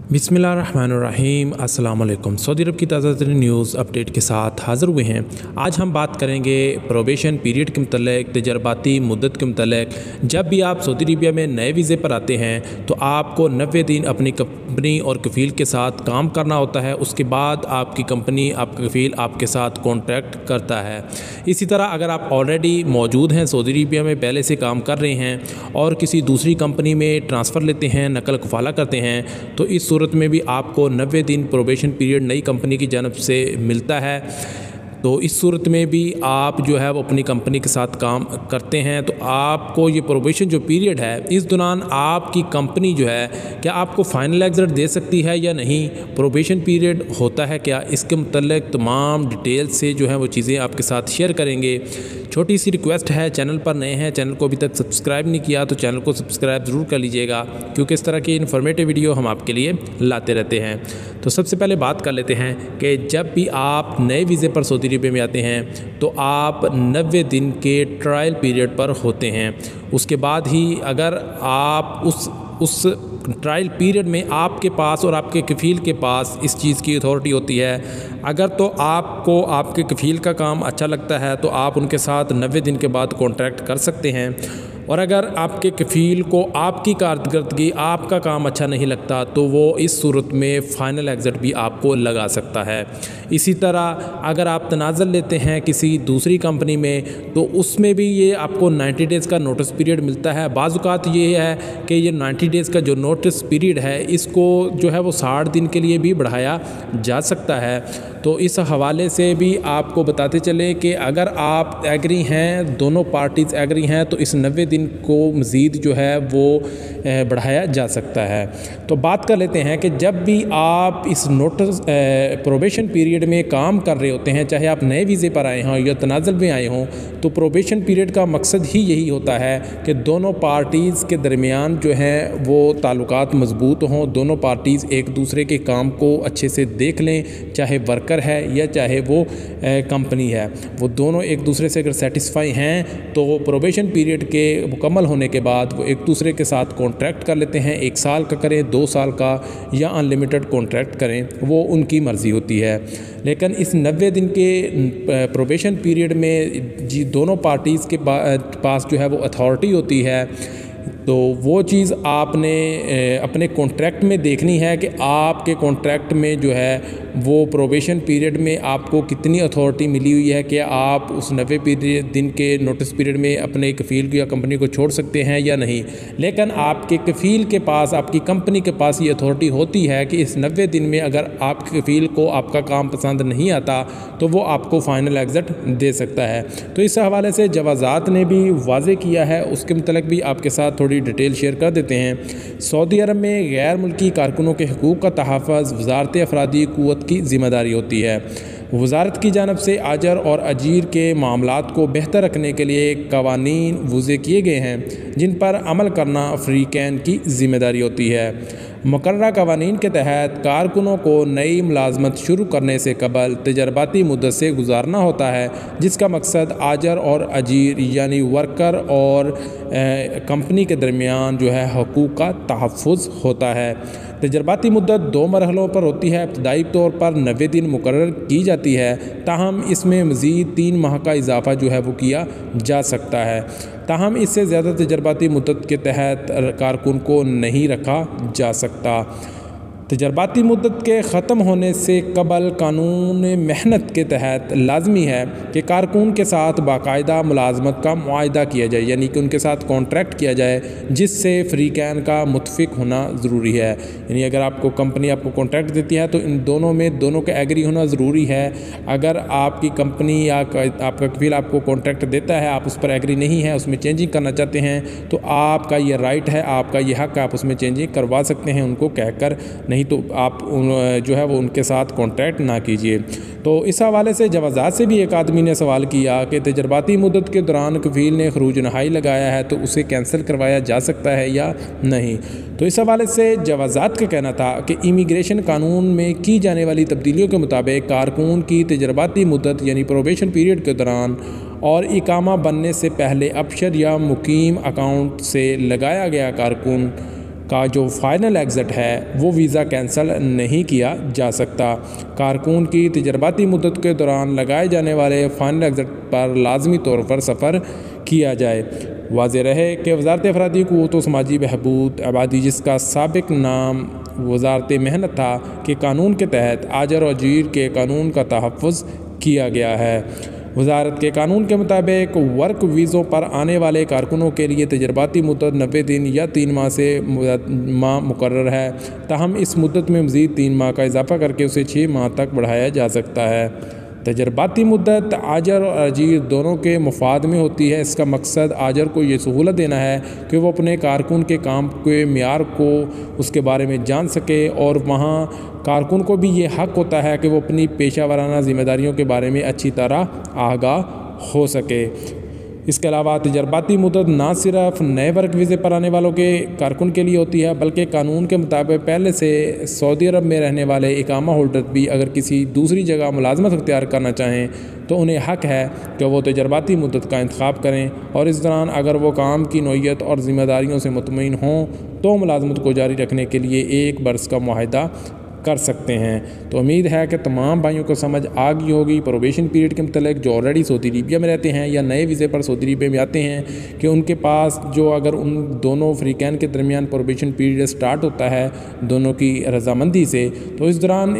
बिस्मिल्लाहिर्रहमानिर्रहीम। अस्सलाम वालेकुम। सऊदी अरब की ताज़ा तरीन न्यूज़ अपडेट के साथ हाज़िर हुए हैं। आज हम बात करेंगे प्रोबेशन पीरियड के मतलब तजर्बाती मुद्दत के मतलब। जब भी आप सऊदी अरबिया में नए वीज़े पर आते हैं तो आपको 90 दिन अपनी कंपनी और कफ़ील के साथ काम करना होता है। उसके बाद आपकी कंपनी, आपका कफ़ील आपके साथ कॉन्ट्रैक्ट करता है। इसी तरह अगर आप ऑलरेडी मौजूद हैं, सऊदी अरबिया में पहले से काम कर रहे हैं और किसी दूसरी कंपनी में ट्रांसफ़र लेते हैं, नकल कफ़ाला करते हैं, तो इस सूरत में भी आपको 90 दिन प्रोबेशन पीरियड नई कंपनी की जानब से मिलता है। तो इस सूरत में भी आप जो है वो अपनी कंपनी के साथ काम करते हैं तो आपको ये प्रोबेशन जो पीरियड है, इस दौरान आपकी कंपनी जो है क्या आपको फ़ाइनल एग्ज़िट दे सकती है या नहीं, प्रोबेशन पीरियड होता है क्या, इसके मतलब तमाम डिटेल से जो है वो चीज़ें आपके साथ शेयर करेंगे। छोटी सी रिक्वेस्ट है, चैनल पर नए हैं, चैनल को अभी तक सब्सक्राइब नहीं किया तो चैनल को सब्सक्राइब ज़रूर कर लीजिएगा, क्योंकि इस तरह की इन्फॉर्मेटिव वीडियो हम आपके लिए लाते रहते हैं। तो सबसे पहले बात कर लेते हैं कि जब भी आप नए वीज़े पर सऊदी अरबिया में आते हैं तो आप 90 दिन के ट्रायल पीरियड पर होते हैं। उसके बाद ही अगर आप उस ट्रायल पीरियड में आपके पास और आपके कफ़ील के पास इस चीज़ की अथॉरिटी होती है, अगर तो आपको आपके कफ़ील का काम अच्छा लगता है तो आप उनके साथ 90 दिन के बाद कॉन्ट्रैक्ट कर सकते हैं, और अगर आपके कफ़ील को आपकी कारकर्दगी, आपका काम अच्छा नहीं लगता तो वो इस सूरत में फ़ाइनल एग्ज़िट भी आपको लगा सकता है। इसी तरह अगर आप तनाज़ुल लेते हैं किसी दूसरी कंपनी में तो उसमें भी ये आपको 90 डेज़ का नोटिस पीरियड मिलता है। बाज़ औक़ात ये है कि ये 90 डेज़ का जो नोटिस पीरियड है इसको जो है वो 60 दिन के लिए भी बढ़ाया जा सकता है। तो इस हवाले से भी आपको बताते चलें कि अगर आप एग्री हैं, दोनों पार्टीज़ एग्री हैं, तो इस 90 दिन को मज़ीद जो है वो बढ़ाया जा सकता है। तो बात कर लेते हैं कि जब भी आप इस नोटिस प्रोबेशन पीरियड में काम कर रहे होते हैं, चाहे आप नए वीज़े पर आए हों या तनाज़ुल में आए हों, तो प्रोबेशन पीरियड का मकसद ही यही होता है कि दोनों पार्टीज़ के दरमियान जो है वो ताल्लुकात मज़बूत हों, दोनों पार्टीज़ एक दूसरे के काम को अच्छे से देख लें, चाहे वर्कर है या चाहे वो कंपनी है, वो दोनों एक दूसरे से अगर सेटिस्फाई हैं तो प्रोबेशन पीरियड के मुकम्मल होने के बाद वो एक दूसरे के साथ कॉन्ट्रैक्ट कर लेते हैं। 1 साल का करें, 2 साल का या अनलिमिटेड कॉन्ट्रैक्ट करें, वो उनकी मर्ज़ी होती है। लेकिन इस 90 दिन के प्रोबेशन पीरियड में जी दोनों पार्टीज़ के पास जो है वो अथॉरिटी होती है, तो वो चीज़ आपने अपने कॉन्ट्रैक्ट में देखनी है कि आपके कॉन्ट्रैक्ट में जो है वो प्रोबेशन पीरियड में आपको कितनी अथॉरिटी मिली हुई है कि आप उस 90 दिन के नोटिस पीरियड में अपने कफ़ील को या कंपनी को छोड़ सकते हैं या नहीं। लेकिन आपके कफ़ील के पास, आपकी कंपनी के पास ये अथॉरिटी होती है कि इस 90 दिन में अगर आपके कफ़ील को आपका काम पसंद नहीं आता तो वो आपको फ़ाइनल एग्ज़िट दे सकता है। तो इस हवाले से जवाज़ात ने भी वाज़े किया है, उसके मतलब भी आपके साथ थोड़ी डिटेल शेयर कर देते हैं। सऊदी अरब में गैर मुल्की कारकुनों के हकूक़ का तहफ़्फ़ुज़ वज़ारत अफ़रादी क़ुव्वत की ज़िम्मेदारी होती है। वज़ारत की जानब से आजर और अजीर के मामलात को बेहतर रखने के लिए क़वानीन वज़े किए गए हैं जिन पर अमल करना फ़रीक़ैन की ज़िम्मेदारी होती है। मुकर्ररा क़वानीन के तहत कारकुनों को नई मुलाज़मत शुरू करने से कबल तजर्बाती मुद्दत से गुजारना होता है, जिसका मकसद आजर और अजीर यानी वर्कर और कंपनी के दरमियान जो है हकूक़ का तहफ़्फ़ुज़ होता है। तजर्बाती मुद्दत 2 मरहलों पर होती है। इब्तदाई तौर पर 90 दिन मुकर्रर की जाती है, ताहम इसमें मज़ीद 3 माह का इजाफ़ा जो है वो किया जा सकता है। ताहम इससे ज़्यादा तजर्बाती मुद्दत के तहत कारकुन को नहीं रखा जा सकता। तजर्बाती मुद्दत के ख़त्म होने से कबल कानून मेहनत के तहत लाजमी है कि कारकुन के साथ बाकायदा मुलाजमत का मुआहदा किया जाए, यानी कि उनके साथ कॉन्ट्रैक्ट किया जाए जिससे फ़रीक़ैन का मुत्फ़िक होना ज़रूरी है। यानी अगर आपको कंपनी आपको कॉन्ट्रैक्ट देती है तो इन दोनों में दोनों का एग्री होना ज़रूरी है। अगर आपकी कंपनी या आपका कफ़ील आपको कॉन्ट्रैक्ट देता है, आप उस पर एग्री नहीं है, उसमें चेंजिंग करना चाहते हैं, तो आपका ये राइट है, आपका ये हक़, आप उसमें चेंजिंग करवा सकते हैं उनको कहकर, नहीं तो आप जो है वो उनके साथ कॉन्ट्रैक्ट ना कीजिए। तो इस हवाले से जवाज़ात से भी एक आदमी ने सवाल किया कि तजर्बाती मुद्दत के दौरान कफ़ील ने खरूज नहाई लगाया है तो उसे कैंसिल करवाया जा सकता है या नहीं। तो इस हवाले से जवाज़ात का कहना था कि इमिग्रेशन कानून में की जाने वाली तब्दीलियों के मुताबिक कारकुन की तजर्बाती मुद्दत यानी प्रोबेशन पीरियड के दौरान और इकामा बनने से पहले अबशर या मुकीम अकाउंट से लगाया गया कारकुन کا جو فائنل ایگزٹ ہے وہ ویزا کینسل نہیں کیا جا سکتا۔ کارکن کی تجرباتی مدت کے دوران لگائے جانے والے فائنل ایگزٹ پر لازمی طور پر سفر کیا جائے۔ واضح رہے کہ وزارت افرادی قوت و سماجی بہبود آبادی، جس کا سابق نام وزارت محنت تھا، کے قانون کے تحت آجر و اجیر کے قانون کا تحفظ کیا گیا ہے۔ وزارت کے قانون کے مطابق ورک ویزوں پر آنے والے کارکنوں کے لیے تجرباتی مدت 90 دن یا 3 ماہ سے مقرر ہے، تاہم اس مدت میں مزید 3 ماہ کا اضافہ کر کے اسے 6 ماہ تک بڑھایا جا سکتا ہے۔ تجرباتی مدت آجر اور اجیر دونوں کے مفاد میں ہوتی ہے۔ اس کا مقصد آجر کو یہ سہولت دینا ہے کہ وہ اپنے کارکن کے کام کے معیار کو اس کے بارے میں جان سکے، اور وہاں کارکن کو بھی یہ حق ہوتا ہے کہ وہ اپنی پیشہ ورانہ ذمہ داریوں کے بارے میں اچھی طرح آگاہ ہو سکے۔ اس کے علاوہ تجرباتی مدت نہ صرف نئے ورک ویزے پر آنے والوں کے کارکن کے لیے ہوتی ہے، بلکہ قانون کے مطابق پہلے سے سعودی عرب میں رہنے والے اقامہ ہولڈر بھی اگر کسی دوسری جگہ ملازمت اختیار کرنا چاہیں تو انہیں حق ہے کہ وہ تجرباتی مدت کا انتخاب کریں، اور اس دوران اگر وہ کام کی نوعیت اور ذمہ داریوں سے مطمئن ہوں تو ملازمت کو جاری رکھنے کے لیے 1 برس کا معاہدہ کر سکتے ہیں۔ تو امید ہے کہ تمام بھائیوں کو سمجھ آ گئی ہوگی پروبیشن پیریڈ کے متعلق، جو آلریڈی سعودی عربیہ میں رہتے ہیں یا نئے ویزے پر سعودی عربیہ میں آتے ہیں، کہ ان کے پاس جو اگر ان دونوں فریقین کے درمیان پروبیشن پیریڈ سٹارٹ ہوتا ہے دونوں کی رضامندی سے، تو اس دوران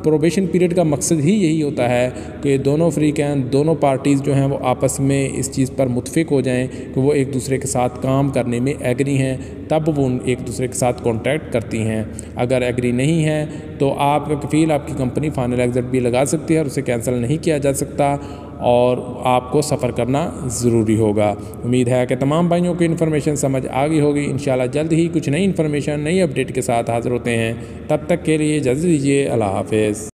پروبیشن پیریڈ کا مقصد ہی یہی ہوتا ہے کہ دونوں فریقین، دونوں پارٹیز جو ہیں وہ آپس میں اس چیز پر متفق ہو جائیں کہ وہ ایک دوسرے کے ساتھ کام کرنے میں ایگری ہیں، تب وہ ایک دوسرے کے ساتھ کانٹیکٹ کرتی ہیں۔ اگر ایگری نہیں ہے تو آپ کا کفیل آپ کی کمپنی فائنل ایگزٹ بھی لگا سکتی ہے اور اسے کینسل نہیں کیا جا سکتا، اور آپ کو سفر کرنا ضروری ہوگا۔ امید ہے کہ تمام بھائیوں کو انفارمیشن سمجھ آ گئی ہوگی۔ انشاءاللہ جلد ہی کچھ نئی انفارمیشن، نئی اپڈیٹ کے ساتھ حاضر ہوتے ہیں۔ تب تک کے لیے اجازت دیجیے۔ اللہ حافظ۔